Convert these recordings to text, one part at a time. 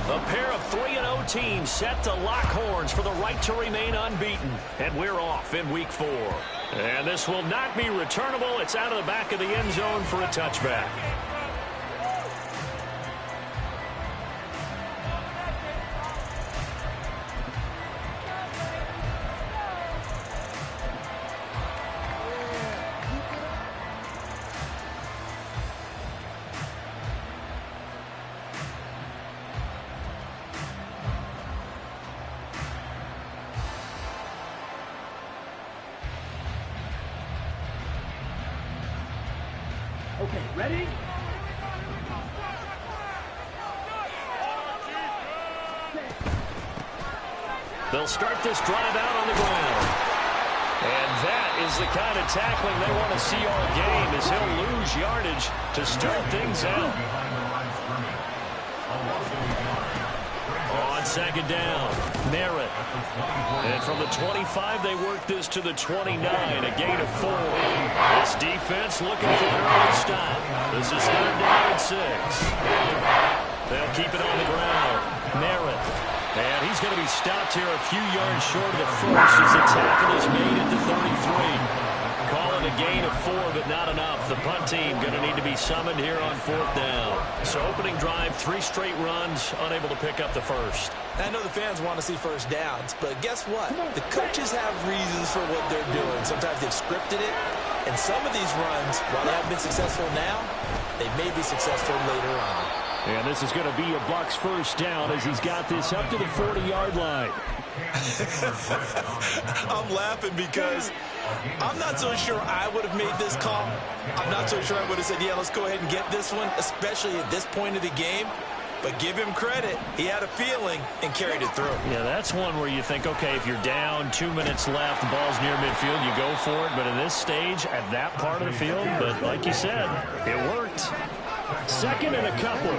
A pair of 3-0 teams set to lock horns for the right to remain unbeaten. And we're off in week 4. And this will not be returnable. It's out of the back of the end zone for a touchback. Okay, ready? They'll start this drive out on the ground. And that is the kind of tackling they want to see all game, as he'll lose yardage to start things out. On second down, Merritt. And from the 25, they work this to the 29, a gain of 4. This defense looking for an early stop. This is 3rd down and 6. They'll keep it on the ground. Merritt. And he's going to be stopped here a few yards short of the first as the tackle is made at the 33. Call it a gain of 4, but not enough. The punt team going to need to be summoned here on 4th down. So opening drive, 3 straight runs, unable to pick up the first. I know the fans want to see first downs, but guess what? The coaches have reasons for what they're doing. Sometimes they've scripted it, and some of these runs, while they haven't been successful now, they may be successful later on. And this is going to be a Bucs first down as he's got this up to the 40-yard line. I'm laughing because I'm not so sure I would have made this call. I'm not so sure I would have said, yeah, let's go ahead and get this one, especially at this point of the game. But give him credit. He had a feeling and carried it through. Yeah, that's one where you think, okay, if you're down, 2 minutes left, the ball's near midfield, you go for it. But at this stage, at that part of the field, but like you said, it worked. 2nd and a couple.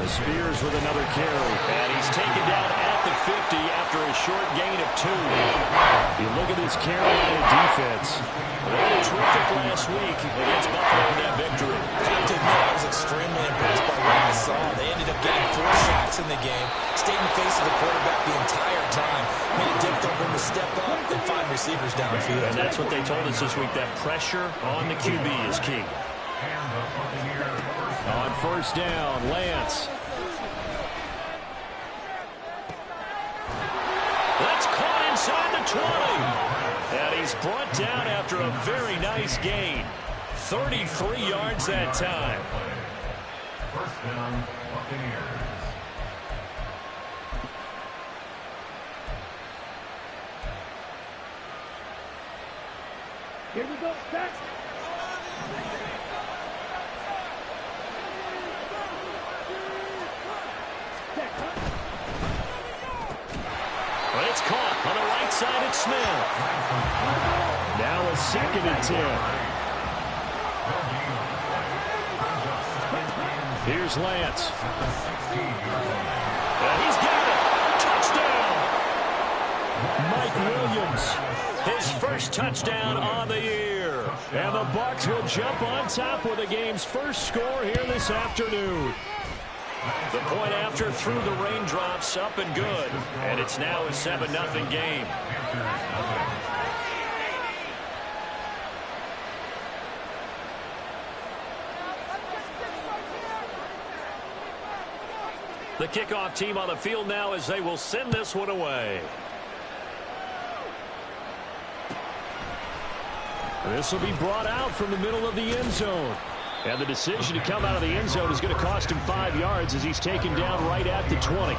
Spears with another carry. And he's taken down at the 50 after a short gain of 2. You look at this Carolina defense. They were terrific last week against Buffalo in that victory. I have to admit, I was extremely impressed by what I saw. They ended up getting 4 sacks in the game, stayed in the face of the quarterback the entire time, made it difficult for him to step up and find receivers downfield. And that's what they told us this week, that pressure on the QB is key. On first down, Lance. That's caught inside the 20. And he's brought down after a very nice gain. 33 yards that time. First down, Buccaneers. Here we go, set. But it's caught on the right side at Smith. Now a 2nd and 10. Here's Lance. And he's got it. Touchdown. Mike Williams. His first touchdown on the year. And the Bucs will jump on top with the game's first score here this afternoon. The point after through the raindrops, up and good. And it's now a 7-0 game. The kickoff team on the field now as they will send this one away. This will be brought out from the middle of the end zone. And the decision to come out of the end zone is going to cost him 5 yards as he's taken down right at the 20.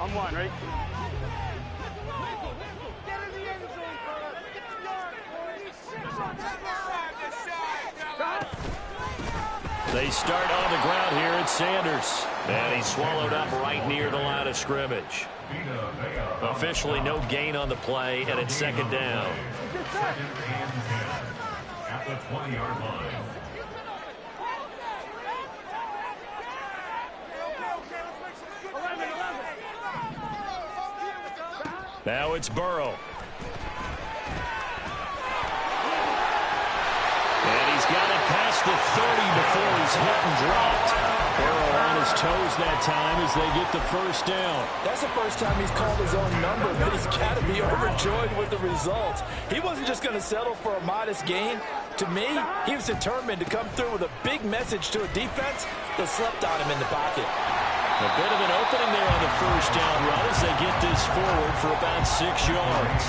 On 1, right? They start on the ground here at Sanders. And he's swallowed up right near the line of scrimmage. Officially no gain on the play, and it's 2nd down. At the 20-yard line. Now it's Burrow. And he's got it past the 30 before he's hit and dropped. Burrow on his toes that time as they get the first down. That's the first time he's called his own number, but he's got to be overjoyed with the results. He wasn't just going to settle for a modest gain. To me, he was determined to come through with a big message to a defense that slept on him in the pocket. A bit of an opening there on the first down run as they get this forward for about 6 yards.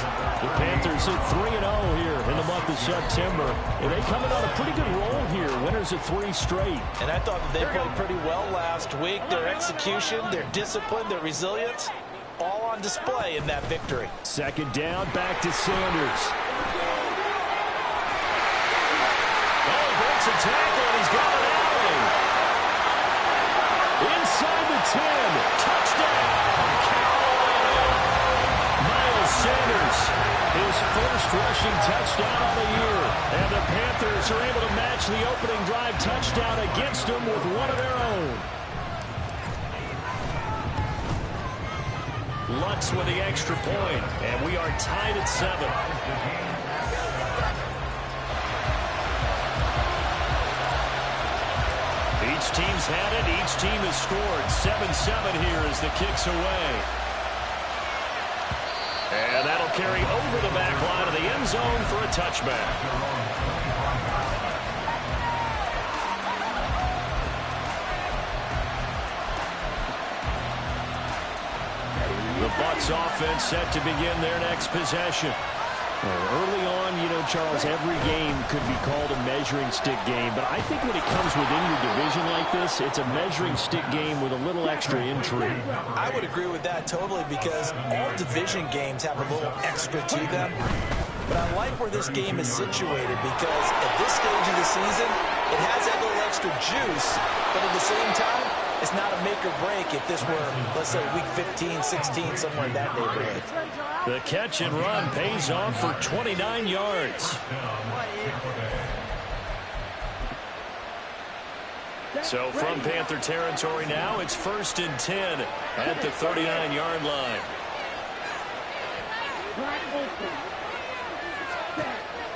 The Panthers hit 3-0 here in the month of September. And they coming on a pretty good roll here. Winners of 3 straight. And I thought that they played pretty well last week. Their execution, their discipline, their resilience, all on display in that victory. Second down, back to Sanders. Oh, he breaks a tackle and he's got it out. Inside the 10. Touchdown, Carolina. Miles Sanders, his first rushing touchdown of the year. And the Panthers are able to match the opening drive touchdown against them with one of their own. Lutz with the extra point, and we are tied at 7. Each team's had it. Each team has scored. 7-7 here as the kick's away. And that'll carry over the back line of the end zone for a touchback. The Bucs offense set to begin their next possession. Early on, you know, Charles, every game could be called a measuring stick game. But I think when it comes within your division like this, it's a measuring stick game with a little extra intrigue. I would agree with that totally because all division games have a little extra to them. But I like where this game is situated because at this stage of the season, it has that little extra juice. But at the same time, it's not a make or break if this were, let's say, week 15, 16, somewhere in that neighborhood. The catch and run pays off for 29 yards. So from Panther territory now, it's 1st and 10 at the 39-yard line.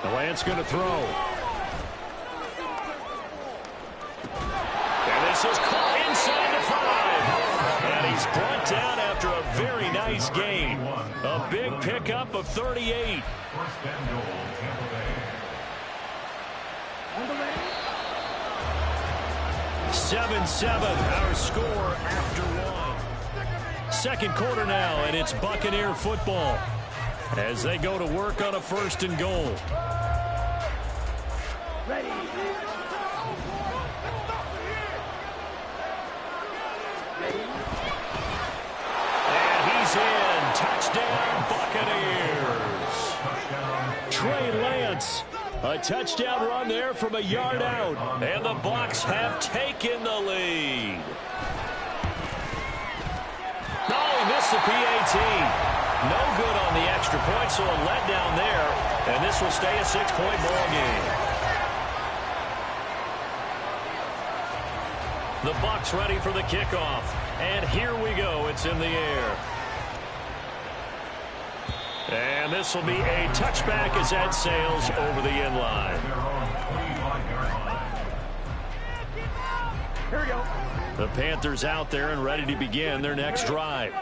The Lance going to throw. And this is caught inside the 5. And he's brought down after a very nice gain. A big pickup of 38. 7-7, our score after 1. Second quarter now, and it's Buccaneer football as they go to work on a 1st and goal. Ready. And he's in. Touchdown, Buccaneers. Trey Lance. A touchdown run there from a yard out. And the Bucs have taken the lead. Oh, he missed the PAT. No good on the extra point, so a letdown there. And this will stay a 6-point ball game. The Bucs ready for the kickoff. And here we go. It's in the air. And this will be a touchback as that sails over the end line. Here we go. The Panthers out there and ready to begin their next drive.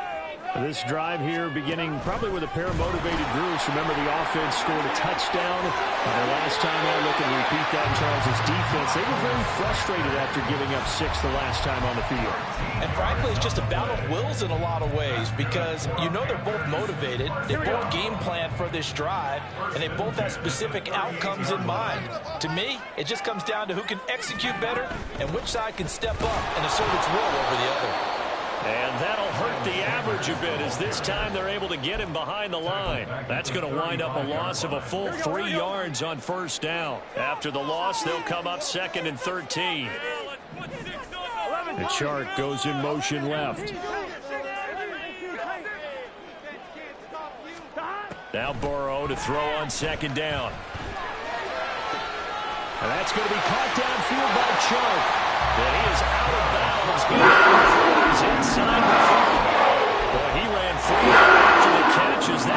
This drive here beginning probably with a pair of motivated groups. Remember, the offense scored a touchdown. The last time I look and repeat that, Charles' defense, they were very frustrated after giving up 6 the last time on the field. And frankly, it's just a battle of wills in a lot of ways because you know they're both motivated. They both game plan for this drive, and they both have specific outcomes in mind. To me, it just comes down to who can execute better and which side can step up and assert its will over the other. And that'll hurt the average a bit as this time they're able to get him behind the line. That's going to wind up a loss of a full 3 yards on 1st down. After the loss, they'll come up 2nd and 13. The chart goes in motion left. Now Burrow to throw on 2nd down. And that's going to be caught downfield by Chark. And he is out of bounds, but he's inside the 5. Boy, he ran free after the catch as that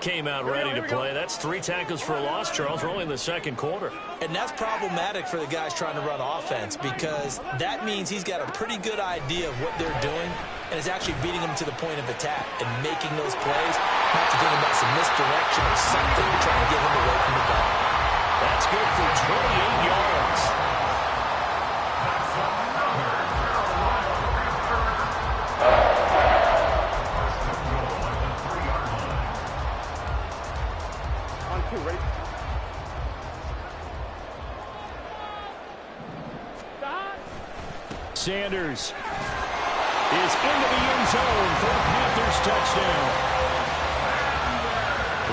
came out ready to play. That's 3 tackles for a loss, Charles, early in the second quarter. And that's problematic for the guys trying to run offense because that means he's got a pretty good idea of what they're doing and is actually beating them to the point of attack and making those plays, not to think about some misdirection or something to try to get him away from the ball. That's good for 28 yards. On 2, ready? Sanders is into the end zone for the Panthers touchdown.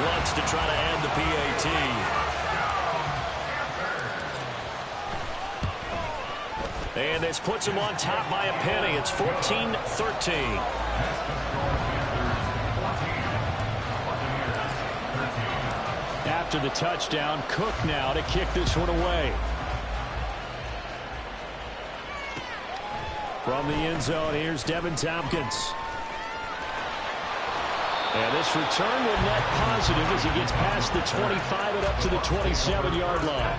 Wants to try to add the PAT. And this puts him on top by a penny. It's 14-13. After the touchdown, Cook now to kick this one away. From the end zone, here's Devin Tompkins. And this return will net positive as he gets past the 25 and up to the 27-yard line.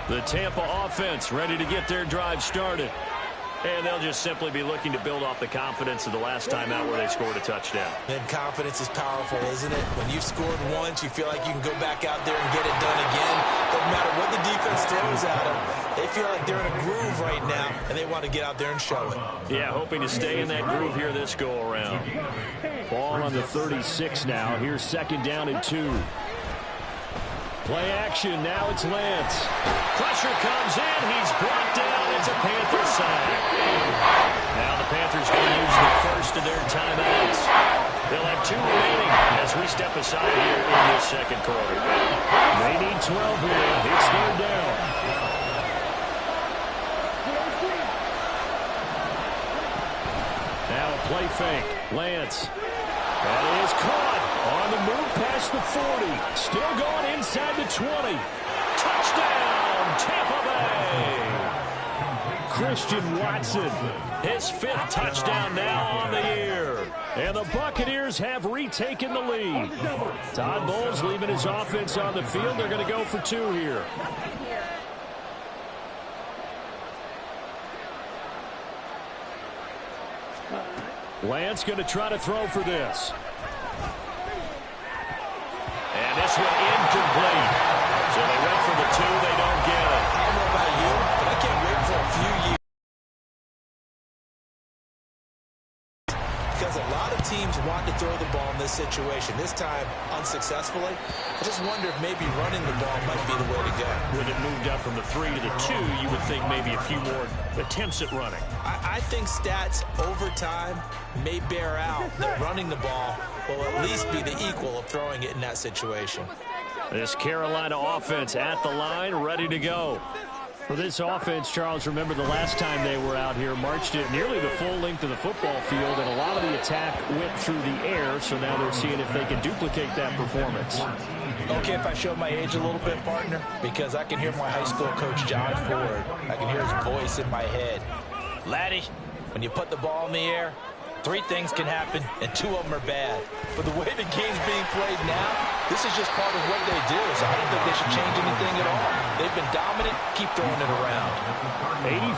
The Tampa offense ready to get their drive started. And they'll just simply be looking to build off the confidence of the last time out where they scored a touchdown. And confidence is powerful, isn't it? When you've scored once, you feel like you can go back out there and get it done again. Doesn't matter what the defense throws at them. They feel like they're in a groove right now, and they want to get out there and show it. Yeah, hoping to stay in that groove here this go-around. Ball on the 36 now. Here's second down and 2. Play action. Now it's Lance. Pressure comes in. He's brought down. It's a Panther sack. Now the Panthers going to use the first of their timeouts. They'll have 2 remaining as we step aside here in this second quarter. They need 12 here. It's third down. Now a play fake. Lance. That is caught on the move past the 40. Still going inside the 20. Touchdown, Tampa Bay. Christian Watson, his 5th touchdown now on the year. And the Buccaneers have retaken the lead. Todd Bowles leaving his offense on the field. They're going to go for 2 here. Lance going to try to throw for this. And this one incomplete. So they went for the 2. They don't get it. I don't know about you, but I can't wait for a few years. Because a lot of teams want to throw the ball in this situation. This time, unsuccessfully. I just wonder if maybe running the ball might be the way to go. When it moved up from the 3 to the 2, you would think maybe a few more attempts at running. I think stats over time may bear out that running the ball will at least be the equal of throwing it in that situation. This Carolina offense at the line, ready to go. For this offense, Charles, remember the last time they were out here, marched it nearly the full length of the football field, and a lot of the attack went through the air, so now they're seeing if they can duplicate that performance. Okay, if I show my age a little bit, partner, because I can hear my high school coach, John Ford. I can hear his voice in my head. Laddie, when you put the ball in the air, 3 things can happen, and 2 of them are bad. But the way the game's being played now, this is just part of what they do, so I don't think they should change anything at all. They've been dominant. Keep throwing it around.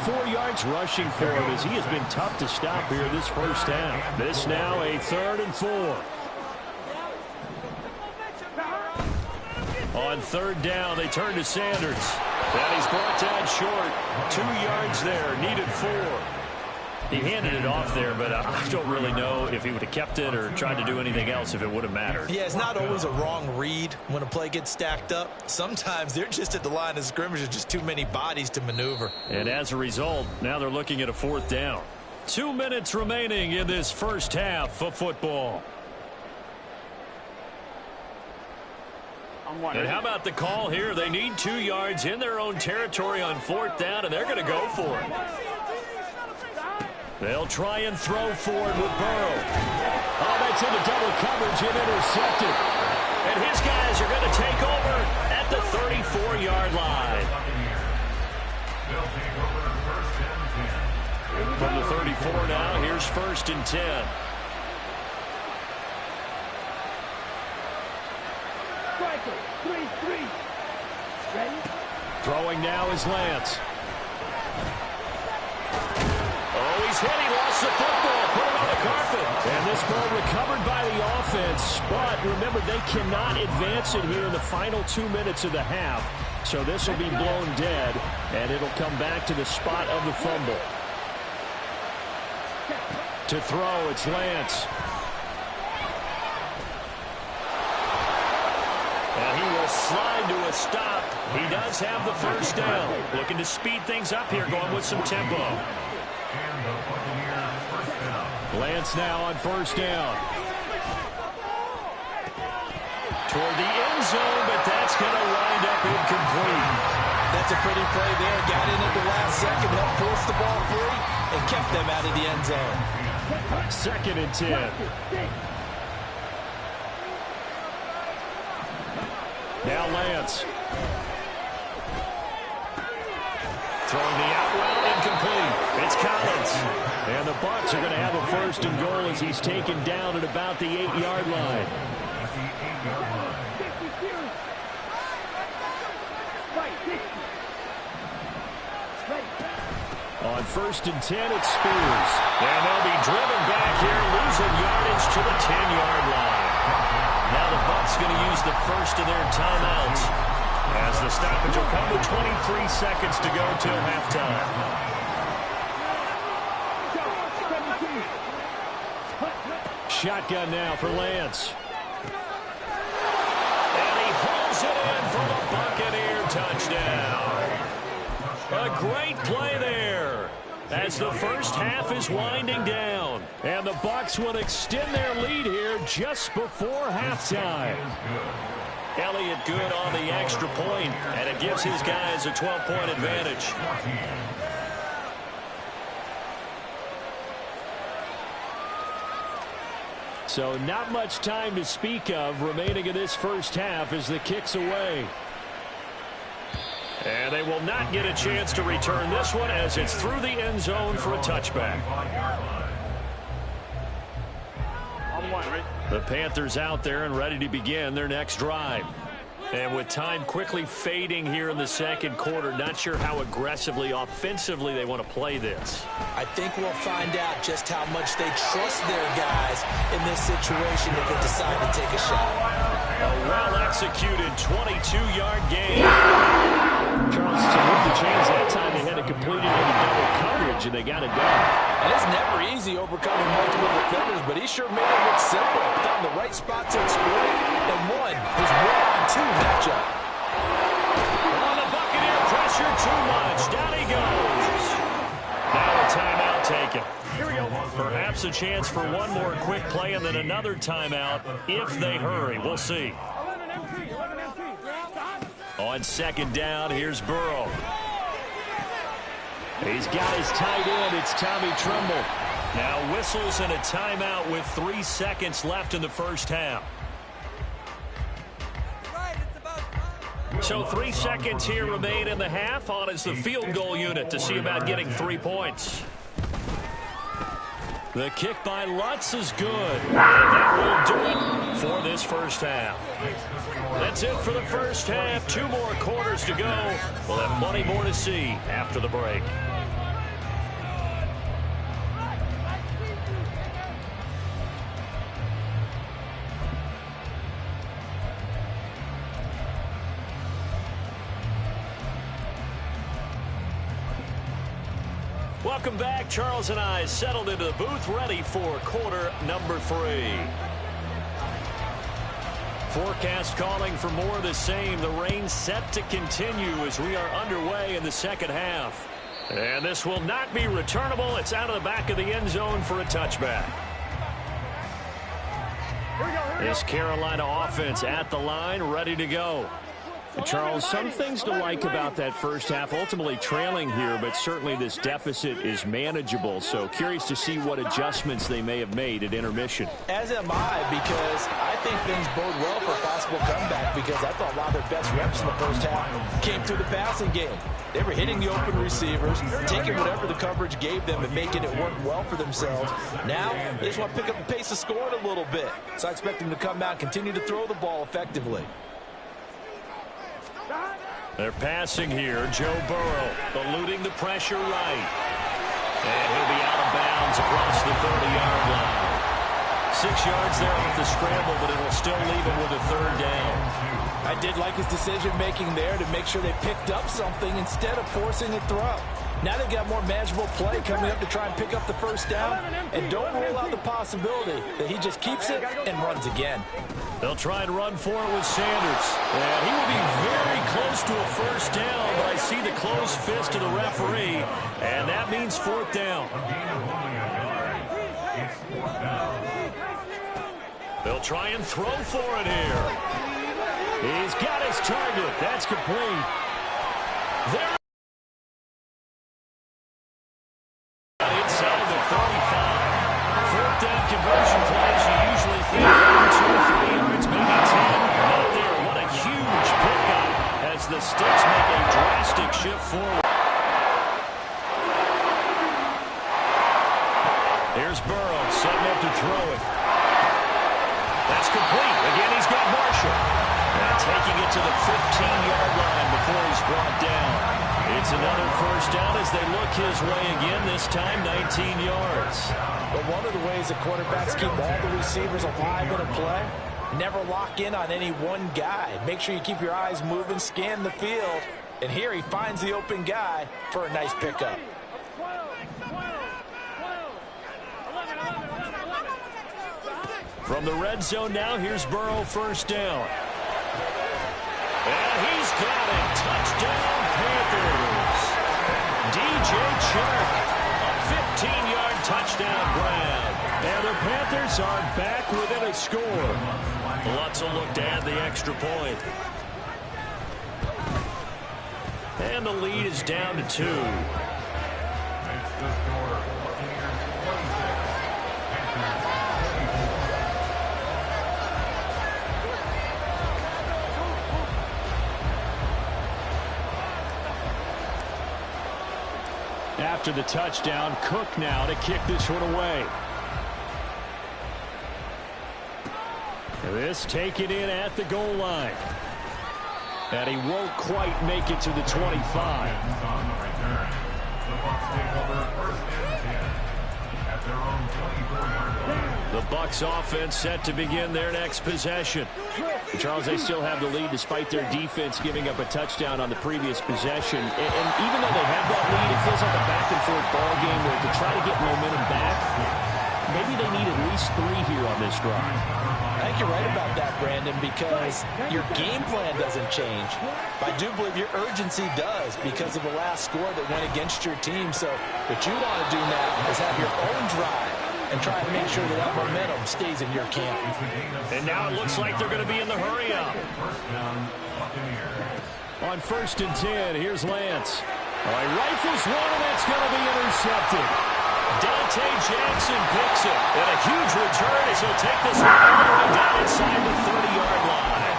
84 yards rushing for him as he has been tough to stop here this first half. This now a 3rd and 4. On 3rd down, they turn to Sanders. And he's brought down short. 2 yards there, needed 4. He handed it off there, but I don't really know if he would have kept it or tried to do anything else if it would have mattered. Yeah, it's not always a wrong read when a play gets stacked up. Sometimes they're just at the line of scrimmage. There's just too many bodies to maneuver. And as a result, now they're looking at a 4th down. 2 minutes remaining in this first half of football. And how about the call here? They need 2 yards in their own territory on 4th down, and they're going to go for it. They'll try and throw forward with Burrow. Oh, that's into double coverage and intercepted. And his guys are going to take over at the 34-yard line. they'll take over first and 10. From the 34 now, here's first and 10. Striker, 3-3. Ready? Throwing now is Lance. Oh, he's hit. He lost the football. Put it on the carpet. And this ball recovered by the offense. But remember, they cannot advance it here in the final 2 minutes of the half. So this will be blown dead, and it'll come back to the spot of the fumble. To throw, it's Lance. And he will slide to a stop. He does have the first down. Looking to speed things up here, going with some tempo. And the Buccaneers first down. Lance now on first down. Toward the end zone, but that's going to wind up incomplete. That's a pretty play there. Got in at the last second, helped force the ball free, and kept them out of the end zone. Second and 10. Now Lance. Throwing the out route, incomplete. It's Collins. And the Bucs are going to have a first and goal as he's taken down at about the 8-yard line. At the 8-yard line. On first and 10, it's Spears. And they'll be driven back here, losing yardage to the 10-yard line. Now the Bucs going to use the first of their timeouts, as the stoppage will come with 23 seconds to go till halftime. Shotgun now for Lance. And he hauls it in for the Buccaneer touchdown. A great play there, as the first half is winding down. And the Bucs will extend their lead here just before halftime. Elliott good on the extra point, and it gives his guys a 12-point advantage. So not much time to speak of remaining in this first half as the kick's away. And they will not get a chance to return this one as it's through the end zone for a touchback. The Panthers out there and ready to begin their next drive. And with time quickly fading here in the second quarter, not sure how aggressively, offensively they want to play this. I think we'll find out just how much they trust their guys in this situation if they decide to take a shot. A well-executed 22-yard gain. Charles, to move the chains that time, they had to complete it into double coverage, and they got it done. And it's never easy overcoming multiple defenders, but he sure made it look simple. Found the right spot to exploit and won his one-on-two matchup. On the Buccaneer, pressure too much. Down he goes. Now a timeout taken. Here we go. Perhaps a chance for one more quick play and then another timeout if they hurry. We'll see. On second down, here's Burrow. He's got his tight end. It's Tommy Tremble. Now whistles and a timeout with 3 seconds left in the first half. So 3 seconds here remain in the half. On is the field goal unit to see about getting 3 points. The kick by Lutz is good. And that will do it for this first half. That's it for the first half. 2 more quarters to go. We'll have plenty more to see after the break. Welcome back. Charles and I settled into the booth, ready for quarter number 3. Forecast calling for more of the same. The rain set to continue as we are underway in the second half. And this will not be returnable. It's out of the back of the end zone for a touchback. This Carolina offense at the line, ready to go. Charles, some things to like about that first half. Ultimately trailing here, but certainly this deficit is manageable. So curious to see what adjustments they may have made at intermission. As am I, because I think things bode well for a possible comeback, because I thought a lot of their best reps in the first half came through the passing game. They were hitting the open receivers, taking whatever the coverage gave them and making it work well for themselves. Now, they just want to pick up the pace of scoring a little bit. So I expect them to come out and continue to throw the ball effectively. They're passing here. Joe Burrow eluding the pressure right. And he'll be out of bounds across the 30-yard line. 6 yards there off the scramble, but it'll still leave him with a third down. I did like his decision-making there to make sure they picked up something instead of forcing a throw. Now they've got more manageable play coming up to try and pick up the first down, and don't rule out the possibility that he just keeps it and runs again. They'll try and run for it with Sanders. And he will be very close to a first down, but I see the closed fist of the referee, and that means fourth down. They'll try and throw for it here. He's got his target. That's complete. There. Inside the 35. Fourth down conversion plays. You usually think 1, 2, 3 yards, maybe 10. Not there. What a huge pickup as the Sticks make a drastic shift forward. Here's Burrow setting up to throw it. That's complete. Again, he's got Marshall. And taking it to the 15-yard line before he's brought down. It's another first down as they look his way again, this time 19 yards. But one of the ways that quarterbacks keep all the receivers alive in a play, never lock in on any one guy. Make sure you keep your eyes moving, scan the field. And here he finds the open guy for a nice pickup. From the red zone now, here's Burrow, first down. And he's got it. Touchdown, Panthers. DJ Chark, a 15-yard touchdown grab. And the Panthers are back within a score. Lots of look to add the extra point. And the lead is down to 2. After the touchdown, Cook now to kick this one away. This taken in at the goal line. And he won't quite make it to the 25. The Bucs offense set to begin their next possession. Charles, they still have the lead despite their defense giving up a touchdown on the previous possession. And even though they have that lead, it feels like a back-and-forth ball game where to try to get momentum back, maybe they need at least 3 here on this drive. I think you're right about that, Brandon, because your game plan doesn't change. But I do believe your urgency does because of the last score that went against your team. So what you want to do now is have your own drive and try to make sure that that momentum stays in your camp. And now it looks like they're going to be in the hurry-up. On 1st and 10, here's Lance. All right, rifles one, and that's going to be intercepted. Dante Jackson picks it. And a huge return as he'll take this one all the way down inside the 30-yard line.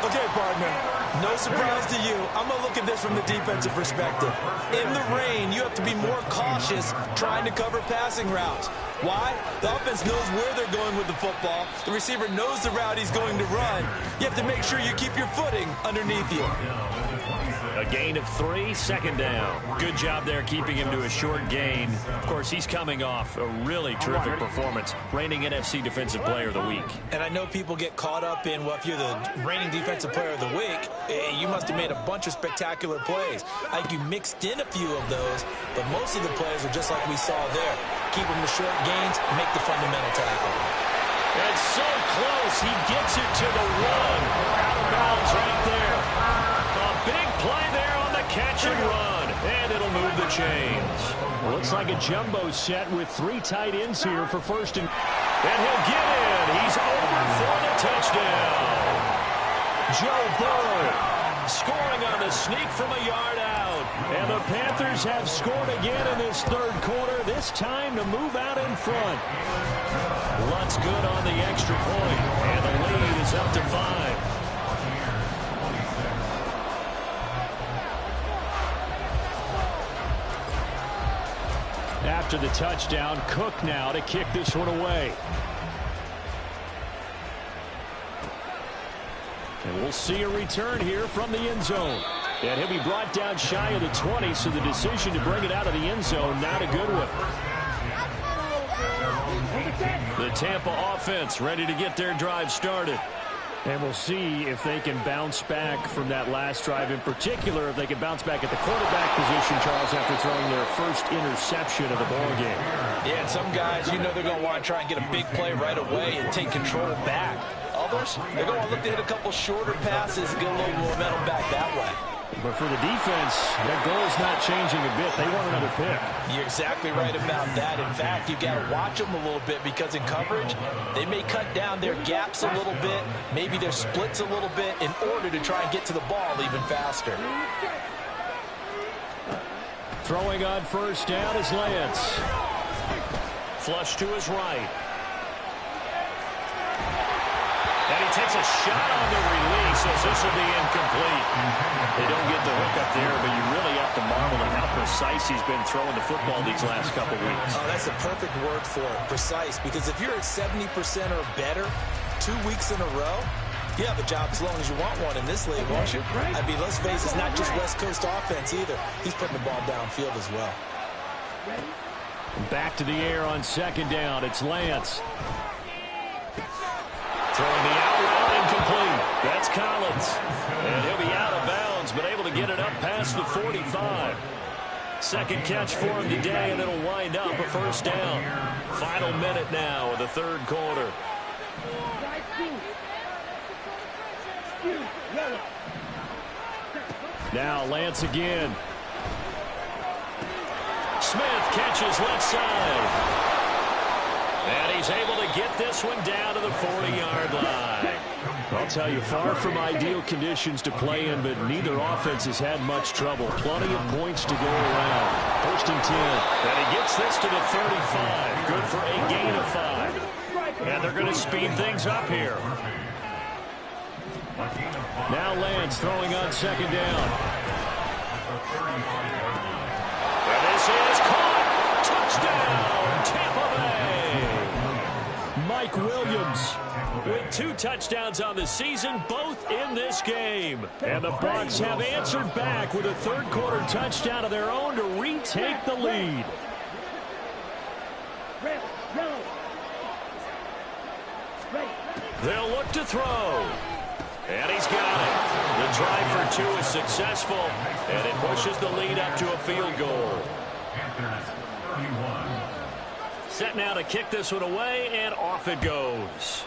Okay, partner, no surprise to you. I'm going to look at this from the defensive perspective. In the rain, you have to be more cautious trying to cover passing routes. Why? The offense knows where they're going with the football. The receiver knows the route he's going to run. You have to make sure you keep your footing underneath you. A gain of 3, second down. Good job there keeping him to a short gain. Of course, he's coming off a really terrific performance, reigning NFC Defensive Player of the Week. And I know people get caught up in, well, if you're the reigning Defensive Player of the Week, you must have made a bunch of spectacular plays. I think you mixed in a few of those, but most of the plays are just like we saw there. Keep them to short gains, make the fundamental tackle. And so close, he gets it to the 1. Out of bounds right there. A big play there on the catch and run. And it'll move the chains. Looks like a jumbo set with 3 tight ends here for 1st and... And he'll get in. He's over for the touchdown. Joe Burrow scoring on the sneak from a yard out. And the Panthers have scored again in this third quarter, this time to move out in front. Lutz good on the extra point, and the lead is up to 5. After the touchdown, Cook now to kick this one away. And we'll see a return here from the end zone. And he'll be brought down shy of the 20, so the decision to bring it out of the end zone, not a good one. The Tampa offense ready to get their drive started. And we'll see if they can bounce back from that last drive, in particular if they can bounce back at the quarterback position, Charles, after throwing their first interception of the ballgame. Yeah, and some guys, you know they're going to want to try and get a big play right away and take control back. Others, they're going to look to hit a couple shorter passes and get a little momentum back that way. But for the defense, their goal's not changing a bit. They want another pick. You're exactly right about that. In fact, you've got to watch them a little bit because in coverage, they may cut down their gaps a little bit, maybe their splits a little bit in order to try and get to the ball even faster. Throwing on first down is Lance. Flush to his right. And he takes a shot on the release as this will be incomplete. They don't get the hook up there, but you really have to marvel at how precise he's been throwing the football these last couple weeks. Oh, that's the perfect word for it, precise, because if you're at 70% or better 2 weeks in a row, you have a job as long as you want one in this league, won't you? I mean, let's face it, it's not just West Coast offense either. He's putting the ball downfield as well. Back to the air on second down. It's Lance. Throwing the out route incomplete. That's Collins. And he'll be out of bounds, but able to get it up past the 45. Second catch for him today, and it'll wind up a first down. Final minute now of the third quarter. Now Lance again. Smith catches left side. And he's able to get this one down to the 40-yard line. I'll tell you, far from ideal conditions to play in, but neither offense has had much trouble. Plenty of points to go around. First and 10. And he gets this to the 35. Good for a gain of 5. And they're going to speed things up here. Now Lance throwing on second down. And this is caught. Touchdown, Tampa Bay. Mike Williams with 2 touchdowns on the season, both in this game. And the Bucs have answered back with a third quarter touchdown of their own to retake the lead. They'll look to throw. And he's got it. The drive for 2 is successful, and it pushes the lead up to a field goal. Set now to kick this one away, and off it goes.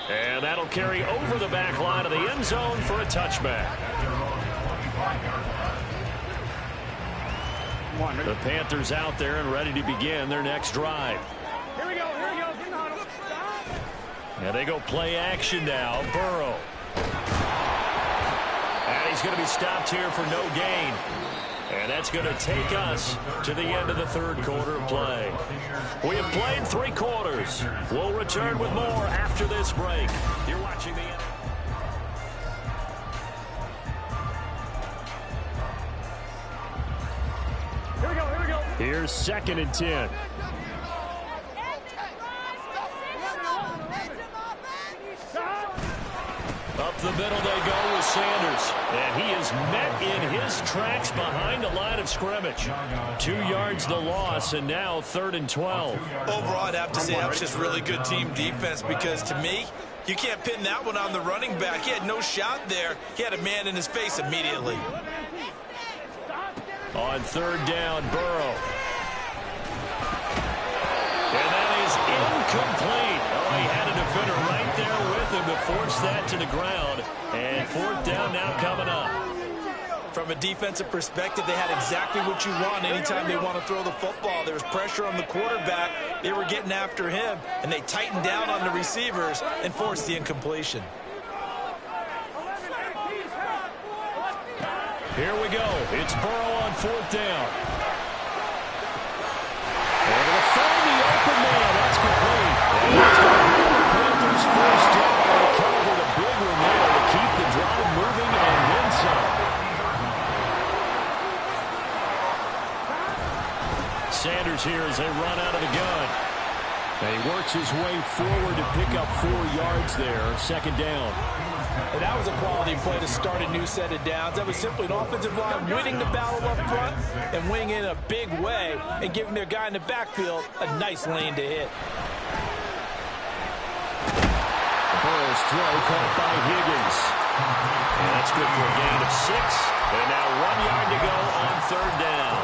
And that'll carry over the back line of the end zone for a touchback. The Panthers out there and ready to begin their next drive. Here we go. And they go play action now. Burrow. And he's going to be stopped here for no gain. And that's going to take us to the end of the third quarter of play. We have played 3 quarters. We'll return with more after this break. You're watching the... Here we go. Here's second and 10. Up the middle they go with Sanders. And he is met in his tracks behind the line of scrimmage. 2 yards the loss, and now 3rd and 12. Overall, I'd have to say that was just really good team defense because, to me, you can't pin that one on the running back. He had no shot there. He had a man in his face immediately. On 3rd down, Burrow. And that is incomplete. Oh, he had a defender right there with him to force that to the ground. And 4th down now coming up. From a defensive perspective, they had exactly what you want anytime they want to throw the football. There was pressure on the quarterback. They were getting after him, and they tightened down on the receivers and forced the incompletion. Here we go. It's Burrow on 4th down. And they'll find the open man. That's complete. And it's going to be the Panthers' 1st down. They covered a big one there to keep the drive moving and then some. Sanders here as they run out of the gun. And he works his way forward to pick up 4 yards there. 2nd down. And that was a quality play to start a new set of downs. That was simply an offensive line winning the battle up front and winning in a big way and giving their guy in the backfield a nice lane to hit. Burrow's throw caught by Higgins. And that's good for a gain of 6. And now 1 yard to go on 3rd down.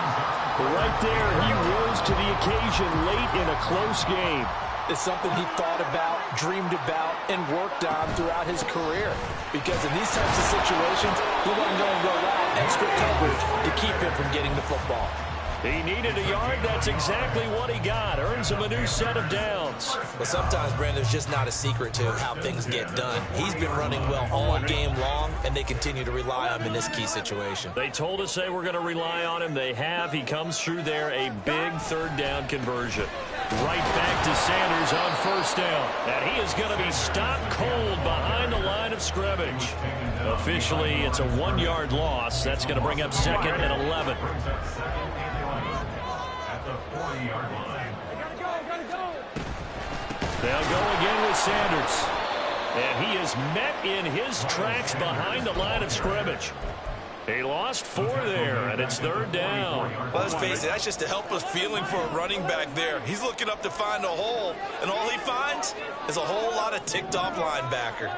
Right there, he rose to the occasion late in a close game. It's something he thought about, dreamed about, and worked on throughout his career. Because in these types of situations, he wasn't going to go out extra coverage to keep him from getting the football. He needed a yard. That's exactly what he got. Earns him a new set of downs. Well, sometimes, Brandon, there's just not a secret to how things get done. He's been running well all game long, and they continue to rely on him in this key situation. They told us they were going to rely on him. They have. He comes through there, a big 3rd down conversion. Right back to Sanders on 1st down. And he is going to be stopped cold behind the line of scrimmage. Officially, it's a 1-yard loss. That's going to bring up 2nd and 11. They'll go again with Sanders. And he is met in his tracks behind the line of scrimmage. He lost 4 there, and it's 3rd down. Well, let's face it, that's just a helpless feeling for a running back there. He's looking up to find a hole, and all he finds is a whole lot of ticked-off linebacker.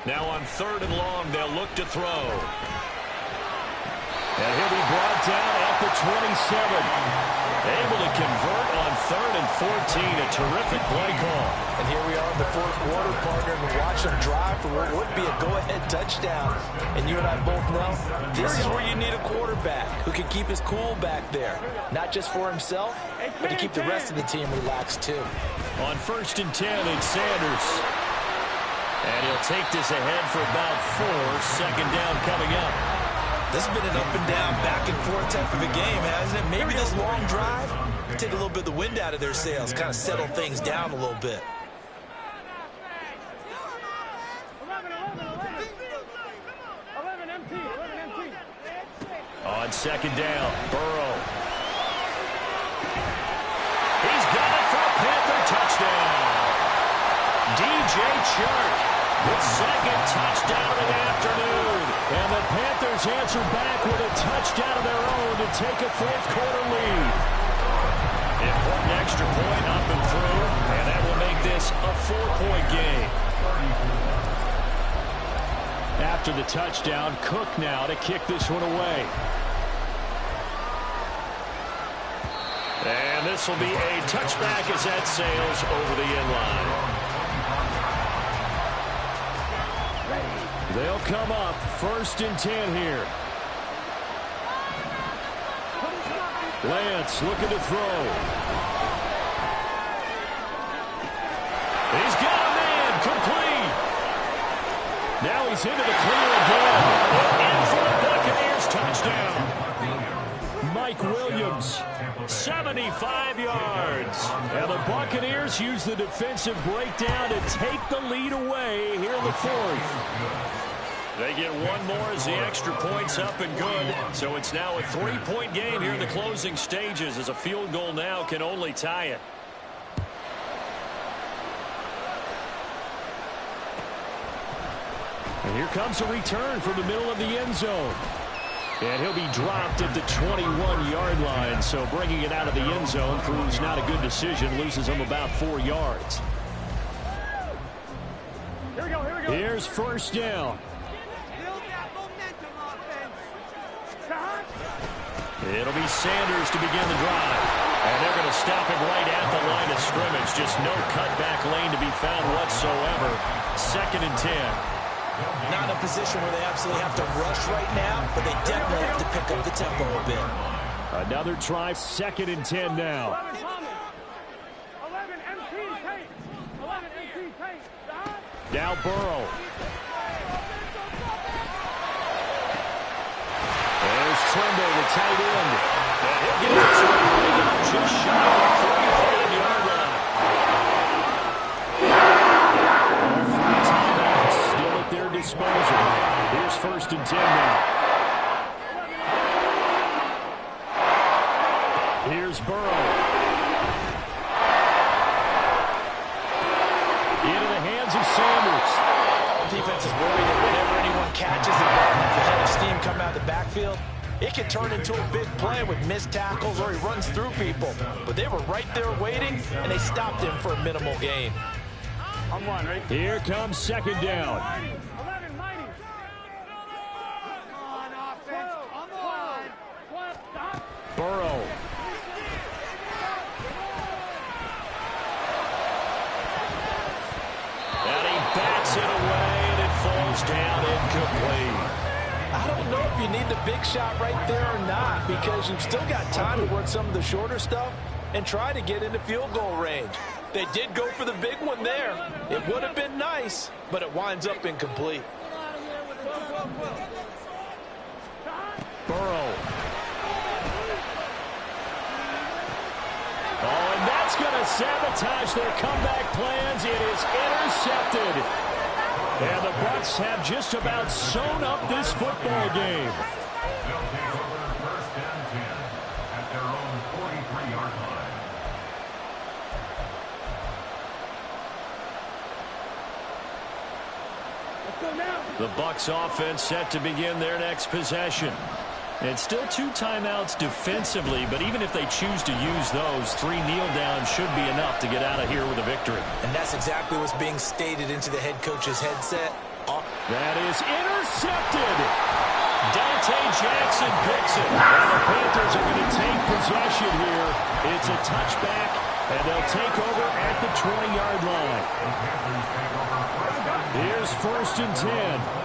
Now on 3rd and long, they'll look to throw. And he'll be brought down at the 27. Able to convert on 3rd and 14. A terrific play call. And here we are in the 4th quarter, partner, and watch them drive for what would be a go-ahead touchdown. And you and I both know this is where you need a quarterback who can keep his cool back there. Not just for himself, but to keep the rest of the team relaxed too. On 1st and 10, it's Sanders. And he'll take this ahead for about 4. 2nd down coming up. This has been an up-and-down, back-and-forth type of a game, hasn't it? Maybe this long drive will take a little bit of the wind out of their sails, kind of settle things down a little bit. On 2nd down, Burrow. He's got it for a Panther touchdown. DJ Chark. The 2nd touchdown of the afternoon. And the Panthers answer back with a touchdown of their own to take a 4th quarter lead. Important extra point up and through, and that will make this a 4-point game. After the touchdown, Cook now to kick this one away. And this will be a touchback as that sails over the end line. They'll come up 1st and 10 here. Lance looking to throw. He's got a man, complete. Now he's into the clear again. In for the Buccaneers touchdown. Mike Williams, 75 yards. And the Buccaneers use the defensive breakdown to take the lead away here in the 4th. They get one more as the extra point's up and good. So it's now a 3-point game here in the closing stages, as a field goal now can only tie it. And here comes a return from the middle of the end zone. And he'll be dropped at the 21-yard line. So bringing it out of the end zone proves not a good decision. Loses him about 4 yards. Here we go, here we go. Here's 1st down. It'll be Sanders to begin the drive. And they're going to stop him right at the line of scrimmage. Just no cutback lane to be found whatsoever. 2nd and 10. Not in a position where they absolutely have to rush right now, but they definitely have to pick up the tempo a bit. Another try, 2nd and 10 now. 11 MT tape. 11 MT tape. Now Burrow. There's Trimble, the tight end. And he'll get this one just shy of the 35-yard line. All 3 timeouts still at their disposal. Here's 1st and 10 now. Here's Burrow. Into the hands of Sanders. Defense is worried that whenever anyone catches the ball, if the head of steam come out of the backfield, it can turn into a big play with missed tackles or he runs through people. But they were right there waiting, and they stopped him for a minimal gain. I'm one, right? Here comes 2nd down. 11 mighty. Come on, offense. Come on. 12, stop. Burrow. And he bats it away, and it falls down incomplete. I don't know if you need the big shot right there or not, because you've still got time to work some of the shorter stuff and try to get into field goal range. They did go for the big one there. It would have been nice, but it winds up incomplete. Burrow. Oh, and that's going to sabotage their comeback plans. It is intercepted. And the Bucs have just about sewn up this football game. They'll take over 1st and 10 at their own 43-yard line. Let's go now. The Bucs offense set to begin their next possession. And still 2 timeouts defensively, but even if they choose to use those, 3 kneel downs should be enough to get out of here with a victory. And that's exactly what's being stated into the head coach's headset. That is intercepted. Dante Jackson picks it. And the Panthers are going to take possession here. It's a touchback, and they'll take over at the 20-yard line. Here's 1st and 10.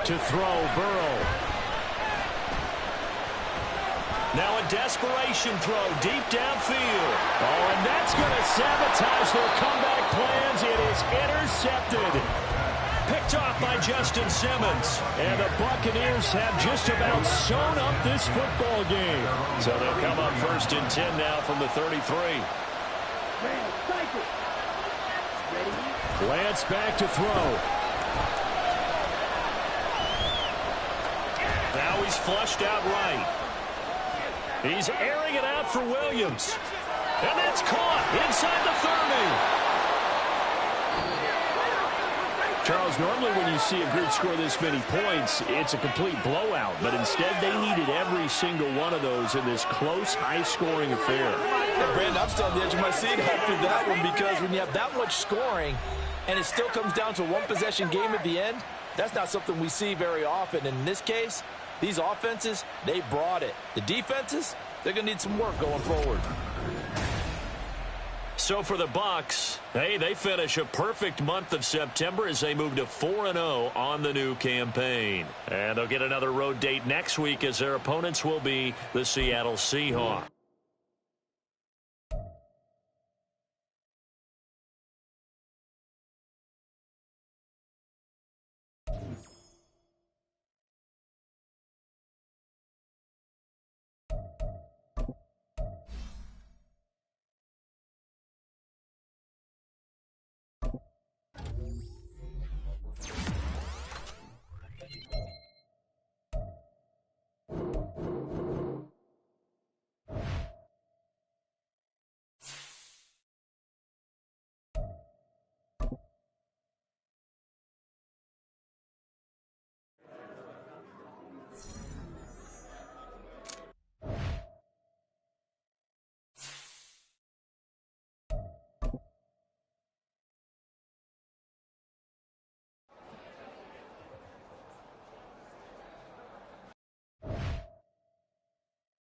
To throw, Burrow. Now a desperation throw deep downfield. Oh, and that's going to sabotage their comeback plans. It is intercepted. Picked off by Justin Simmons. And the Buccaneers have just about sewn up this football game. So they'll come up 1st and 10 now from the 33. Lance back to throw. Now he's flushed out right. He's airing it out for Williams. And that's caught inside the 30. Charles, normally when you see a group score this many points, it's a complete blowout. But instead, they needed every single one of those in this close, high-scoring affair. Brandon, I'm still on the edge of my seat after that one, because when you have that much scoring and it still comes down to a one-possession game at the end, that's not something we see very often. And in this case, these offenses, they brought it. The defenses, they're going to need some work going forward. So for the Bucs, hey, they finish a perfect month of September as they move to 4-0 on the new campaign. And they'll get another road date next week as their opponents will be the Seattle Seahawks.